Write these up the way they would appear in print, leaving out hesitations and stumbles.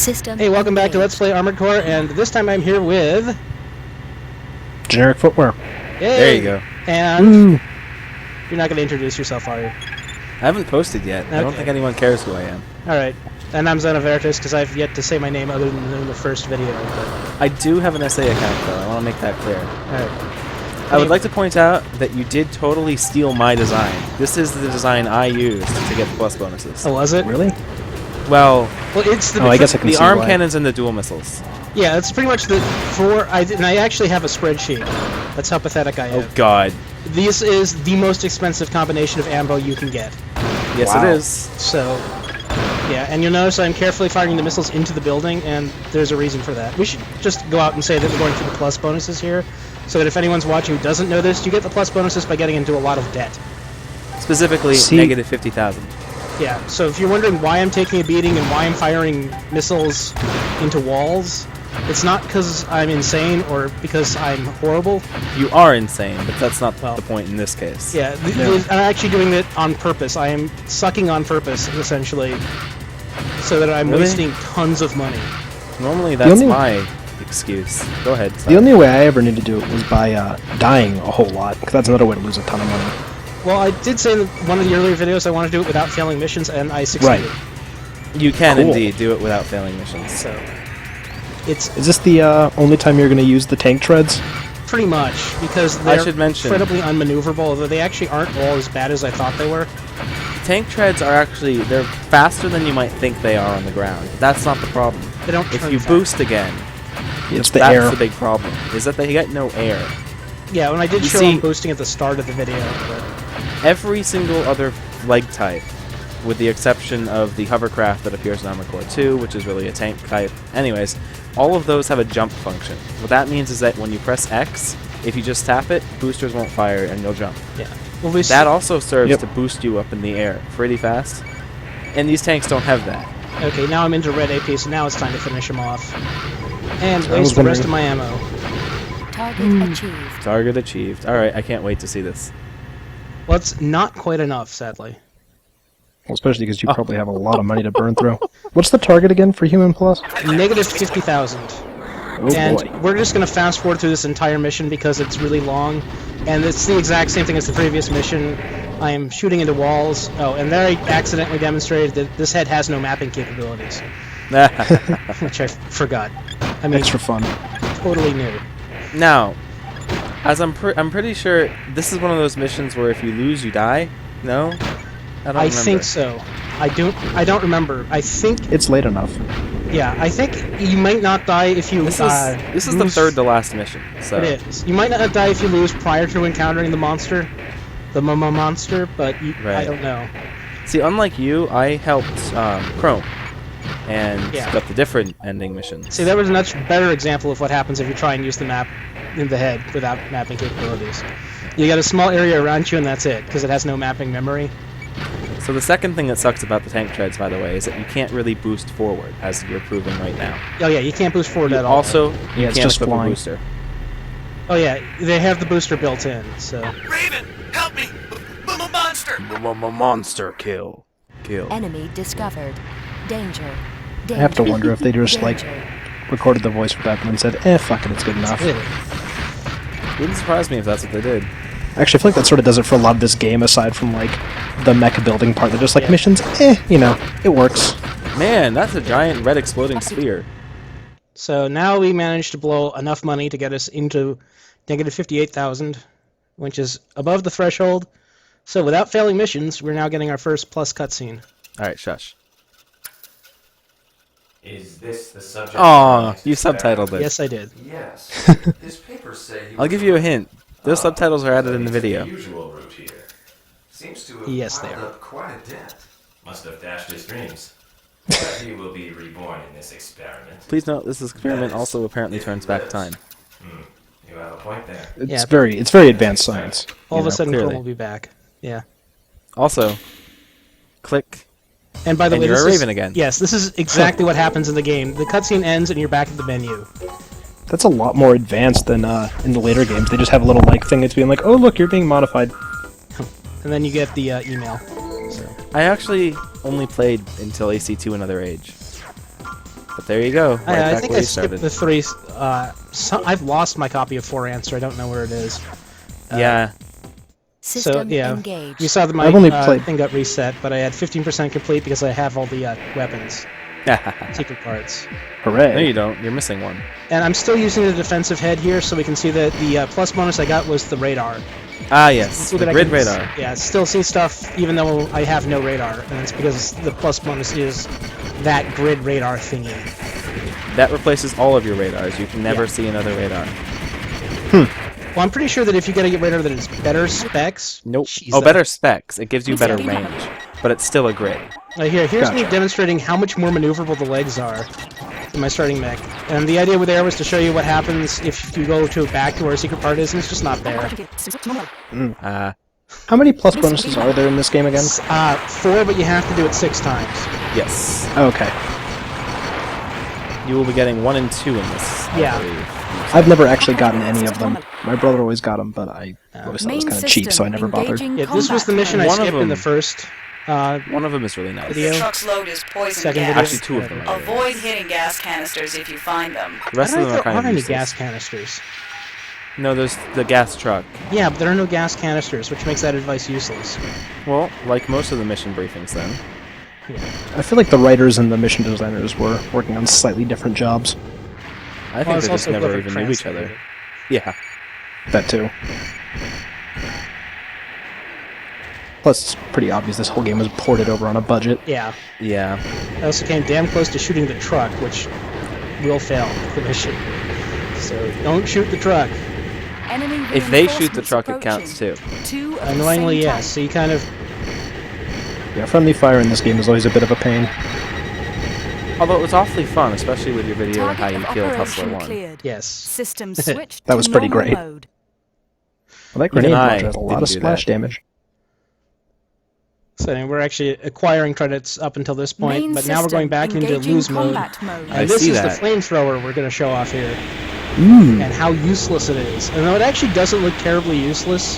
System. Hey, welcome back to Let's Play Armored Core, and this time I'm here with... GenericFootwear. Yay! There you go. And... You're not going to introduce yourself, are you? I haven't posted yet. Okay. I don't think anyone cares who I am. Alright. And I'm Xenovertus, because I've yet to say my name other than in the first video. But... I do have an SA account, though. I want to make that clear. Alright. I would like to point out that you did totally steal my design. This is the design I used to get the plus bonuses. Oh, was it? Really? Well, it's the... I guess I can the see arm why. cannons and the dual missiles. Yeah, it's pretty much the four... And I actually have a spreadsheet. That's how pathetic I am. Oh, God. This is the most expensive combination of ammo you can get. Yes, Wow. it is. So... Yeah, and you'll notice I'm carefully firing the missiles into the building, and there's a reason for that. We should just go out and say that we're going for the plus bonuses here, so that if anyone's watching who doesn't know this, you get the plus bonuses by getting into a lot of debt. Specifically, negative 50,000. Yeah, so if you're wondering why I'm taking a beating and why I'm firing missiles into walls, it's not because I'm insane or because I'm horrible. You are insane, but that's not Well, the point in this case. Yeah, I'm actually doing it on purpose. I am sucking on purpose, essentially, so that I'm Really? wasting tons of money. Normally, that's my excuse. Go ahead. The only way I ever need to do it was by dying a whole lot, because that's another way to lose a ton of money. Well, I did say in one of the earlier videos I want to do it without failing missions, and I succeeded. Right. You can Cool. indeed do it without failing missions. So, it's Is this the only time you're going to use the tank treads? pretty much, because I they're should mention- incredibly unmaneuverable, although they actually aren't all as bad as I thought they were. Tank treads are actually, they're faster than you might think they are on the ground. That's not the problem. They don't If turn you fast. boost again, It's the that's air. the big problem, is that they get no air. Yeah, when I did You show see- them boosting at the start of the video, but... Every single other leg type, with the exception of the hovercraft that appears in Armored Core 2, which is really a tank type. Anyways, all of those have a jump function. What that means is that when you press X, if you just tap it, boosters won't fire and you'll jump. Yeah. Well, we That also serves Yep. to boost you up in the air pretty fast. And these tanks don't have that. Okay, now I'm into red AP, so now it's time to finish them off. And I was waste the rest wondering- of my ammo. Target achieved. Target achieved. Alright, I can't wait to see this. Well, it's not quite enough, sadly. Well, especially because you probably have a lot of money to burn through. What's the target again for Human Plus? Negative 50,000. Oh And boy. we're just going to fast forward through this entire mission because it's really long. And it's the exact same thing as the previous mission. I am shooting into walls. Oh, and there I accidentally demonstrated that this head has no mapping capabilities. Which I forgot. I mean, Extra fun. totally new. Now, as I'm pretty sure this is one of those missions where if you lose, you die. No, I don't remember. think so. I don't remember. I think, It's late enough. yeah, I think you might not die if you This is the lose- third to last mission. So It is. You might not die if you lose prior to encountering the monster, the monster, but I Right. don't know. see, unlike you, I helped Chrome and Yeah. got the different ending missions. See, that was a much better example of what happens if you try and use the map in the head without mapping capabilities. You got a small area around you and that's it, because it has no mapping memory. So the second thing that sucks about the tank treads, by the way, is that you can't really boost forward, as you're proving right now. Oh yeah, you can't boost forward You at all. also, you Yeah, it's can't just equip a flying. booster. Oh yeah, they have the booster built in, so... Raven, help me! Monster! Monster kill. Enemy discovered. Danger. I have to Danger. wonder if they just, like, Danger. recorded the voice for that and said, fuck it, it's good enough. Really. Wouldn't surprise me if that's what they did. Actually, I feel like that sort of does it for a lot of this game, aside from, like, the mecha building part. They're just like, Yeah. missions, you know, it works. Man, that's a giant red exploding sphere. So now we managed to blow enough money to get us into negative 58,000, which is above the threshold. So without failing missions, we're now getting our first plus cutscene. Alright, shush. Is this the subject? Aw, you subtitled it. Yes, I did. Yes. His papers say he I'll give you a hint. Those subtitles are added in the video. usual route here. Seems to have Yes, they piled are. up quite a debt. Must have dashed his dreams. But he will be reborn in this experiment. Please note, this experiment also apparently turns back time. You have a point there. It's Yeah. it's very advanced science. All you of a know. sudden, clearly. Chrome will be back. Yeah. Also, click. And by the And way, you're this a is, Raven again. Yes, this is exactly what happens in the game. The cutscene ends and you're back at the menu. That's a lot more advanced than in the later games. They just have a little like thing that's being like, oh look, you're being modified. And then you get the email. So. I actually only played until AC2 Another Age. But there you go. Right I back think where I you skipped started. the 3. I've lost my copy of 4 Answer. I don't know where it is. Yeah. System So yeah, engaged. you saw that my I've only played- thing got reset, but I had 15% complete because I have all the weapons, secret parts. Hooray. No, you don't. You're missing one. And I'm still using the defensive head here, so we can see that the plus bonus I got was the radar. Ah, yes. So The that I grid can radar. Yeah, still see stuff even though I have no radar, and it's because the plus bonus is that grid radar thingy. That replaces all of your radars. You can never Yeah. see another radar. Well, I'm pretty sure that if you get a radar that is better specs... Nope. Jeez, Oh, that- better specs. It gives you better Mr. Peanut. range. But it's still a grid. Here's me Gotcha. demonstrating how much more maneuverable the legs are in my starting mech. And the idea with there was to show you what happens if you go back to where a secret part is, and it's just not there. How many plus bonuses are there in this game again? 4, but you have to do it 6 times. Yes. Okay. You will be getting 1 and 2 in this. I Yeah. believe. I've never actually gotten any of them. My brother always got them, but I always thought it was kind of cheap, so I never bothered. Yeah, this was the mission I One of skipped in the them- first One of them is really nice. Video. The truck's load is poison Second gas. video. Actually, 2 of them are really Avoid nice. hitting gas canisters if you find them. The rest I of don't them are think there kind are of any useless. gas canisters. No, there's the gas truck. Yeah, but there are no gas canisters, which makes that advice useless. Well, like most of the mission briefings then. I feel like the writers and the mission designers were working on slightly different jobs. I Well, think it's they just also never clever even knew each other. translated. Yeah. That too. Plus, it's pretty obvious this whole game was ported over on a budget. Yeah. Yeah. I also came damn close to shooting the truck, which will fail the mission. So don't shoot the truck. Enemy If they shoot the reinforcements truck, it approaching. counts too. 2 of the Annoyingly, same yes. type. So you kind of... Yeah, friendly fire in this game is always a bit of a pain. Although it was awfully fun, especially with your video on Target how you of killed operation Hustler 1. cleared. Yes. System switched That was to pretty normal great. mode. Well, that Even grenade I launcher has a lot didn't of do splash that. damage. So we're actually acquiring credits up until this point, Main but now we're going system back into engaging lose mode. combat mode. I And this see is that. the flamethrower we're going to show off here, Ooh. and how useless it is. And though it actually doesn't look terribly useless,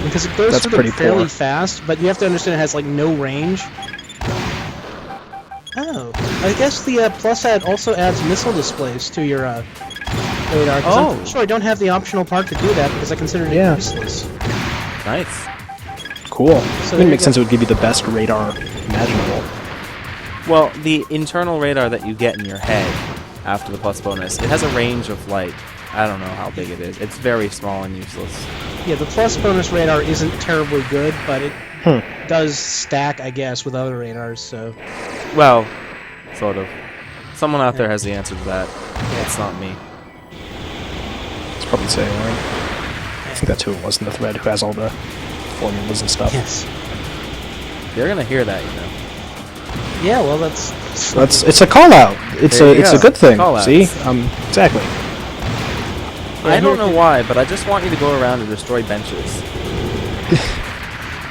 because it goes That's through pretty them fairly poor. fast, but you have to understand it has like no range. Oh, I guess the plus add also adds missile displays to your radar. 'Cause I'm pretty sure I don't have the optional part to do that because I considered it Yeah. useless. Nice. Cool. So I mean, it makes sense it would give you the best radar imaginable. Well, the internal radar that you get in your head after the plus bonus, it has a range of like, I don't know how big it is. It's very small and useless. Yeah, the plus bonus radar isn't terribly good, but it does stack, I guess, with other radars, so... Well, sort of. Someone out there has the answer to that. It's not me. It's probably saying, right? I think that's who it was in the thread who has all the formulas and stuff. Yes. You're gonna hear that, you know. Yeah, well, that's... It's a call out. It's There a you it's go. a good thing. Call outs. See, exactly. I don't know why, but I just want you to go around and destroy benches.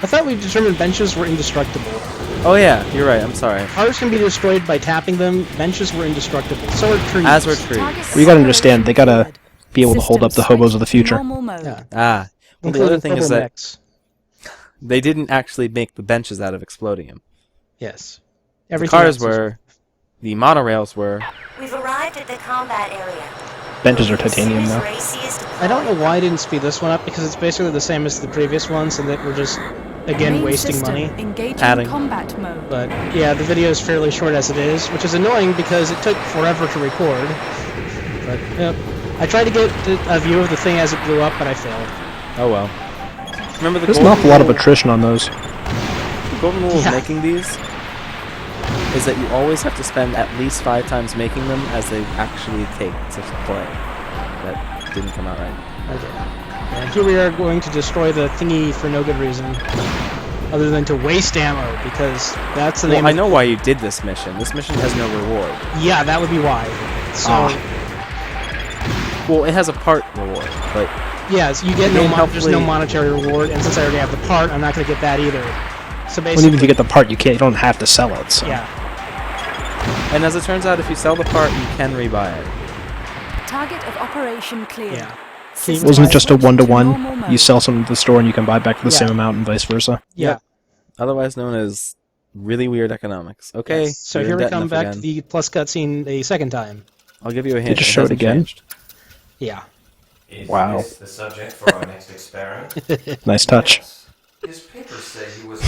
I thought we determined benches were indestructible. Oh yeah, you're right. I'm sorry. Cars can be destroyed by tapping them, benches were indestructible. So are trees. As were trees. Target Well, you gotta understand, they gotta cleared. be able to hold up the System hobos of the switched to future. normal mode. Yeah. Ah. Well, the Including other thing is purple that mechs. they didn't actually make the benches out of explodium. Yes. The Everything cars else is- were, the monorails were. We've arrived at the combat area. Benches are titanium now. I don't know why I didn't speed this one up, because it's basically the same as the previous ones, and that we're just, again, Main wasting system money. engaging Padding. combat mode. But, yeah, the video is fairly short as it is, which is annoying because it took forever to record. But, yep. I tried to get a view of the thing as it blew up, but I failed. Oh well. Remember the There's an golden awful lot of rule- attrition on those. The golden rule Yeah. of making these is that you always have to spend at least 5 times making them as they actually take to play. That didn't come out right. Okay. And here we are going to destroy the thingy for no good reason, other than to waste ammo, because that's the name Well, I of- know why you did this mission. This mission has no reward. Yeah, that would be why. So, Well, it has a part reward, but yeah, so you get Again, there's no hopefully- monetary reward, and since I already have the part, I'm not going to get that either. So Well, basically, even if you get the part, you don't have to sell it. So. yeah. and as it turns out, if you sell the part, you can rebuy it. Target of operation cleared. Yeah. System Wasn't it just a switched to one-to-one? normal You mode. sell something at the store and you can buy back for the Yeah. same amount and vice versa. Yeah. Otherwise known as Really weird economics. Okay. Yes. So you're here in we debt come enough back again. to the plus cutscene a second time. I'll give you a hint. just show it hasn't again? changed. Yeah. Is Wow. this the subject for our next experiment? Nice touch. Yes. His papers say he was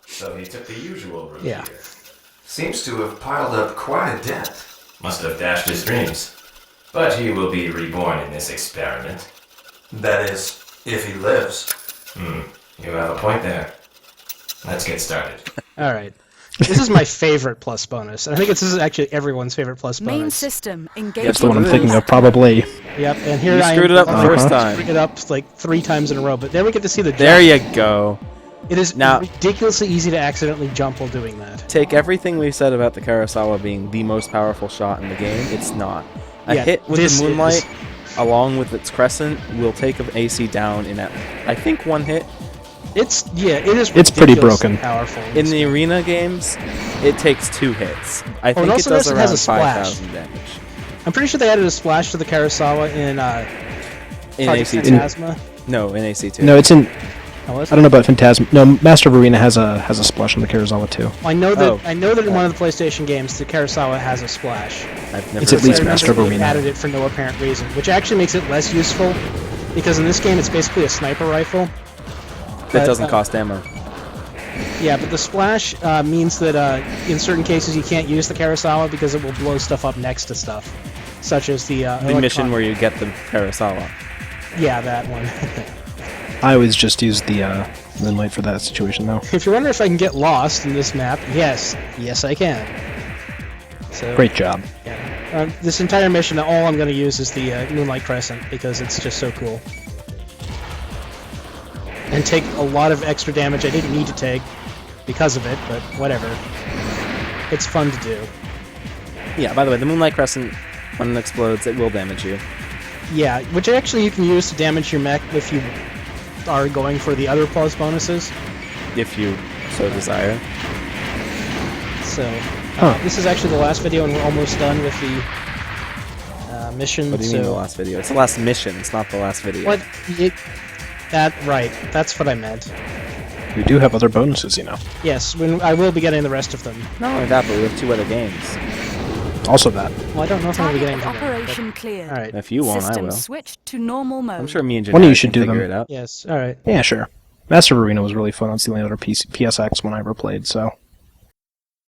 so he took the usual route Yeah. here. Seems to have piled up quite a debt. Must have dashed his dreams. But he will be reborn in this experiment. That is, if he lives. You have a point there. Let's get started. All right. This is my favorite plus bonus. I think this is actually everyone's favorite plus Main bonus. system engaging. That's the one I'm it thinking is. of, probably. Yep, and here You I screwed am. it up the first time. Screwed it up like 3 times in a row, but there we get to see the jump. There you go. It is Now- ridiculously easy to accidentally jump while doing that. Take everything we've said about the Kurosawa being the most powerful shot in the game. It's not. A Yeah, hit with this the moonlight, is. along with its crescent, will take an AC down in, I think, 1 hit. It is. It's pretty ridiculously broken. Powerful. In the arena games, it takes 2 hits. I think it also does notice it around has a splash. 5,000 damage. I'm pretty sure they added a splash to the Kurosawa in In Project AC2. Phantasma. No, in AC2. No, it's in... Oh, was I don't know about Phantasm. No, Master of Arena has a splash on the Kurosawa too. I know that. Oh. I know that in one of the PlayStation games, the Kurosawa has a splash. I've never It's at played least I it. Master of remember they Arena. added it for no apparent reason, which actually makes it less useful, because in this game it's basically a sniper rifle. That doesn't cost ammo. Yeah, but the splash means that in certain cases you can't use the Kurosawa because it will blow stuff up next to stuff, such as the Mission where you get the Kurosawa. Yeah, that one. I always just use the moonlight for that situation, though. If you wonder if I can get lost in this map, yes, I can. So, Great job. Yeah. This entire mission, all I'm going to use is the Moonlight Crescent because it's just so cool. And take a lot of extra damage I didn't need to take because of it, but whatever. It's fun to do. Yeah, by the way, the Moonlight Crescent, when it explodes, it will damage you. Yeah, which actually you can use to damage your mech if you are going for the other plus bonuses. If you so desire. So, Huh. this is actually the last video and we're almost done with the mission. What do you mean the last video? It's the last mission, it's not the last video. What? Right, that's what I meant. We do have other bonuses, you know. Yes, I will be getting the rest of them. Not only that, but we have 2 other games. Also that. Well, I don't know if I'm going to be Target getting of to them. operation clear. Alright, If you won't, I System will. switched to normal mode. I'm sure me and One of you Generic should can do figure them. it out. yes, alright. Yeah, sure. Master of Arena was really fun. That's the only other PSX one I ever played, so...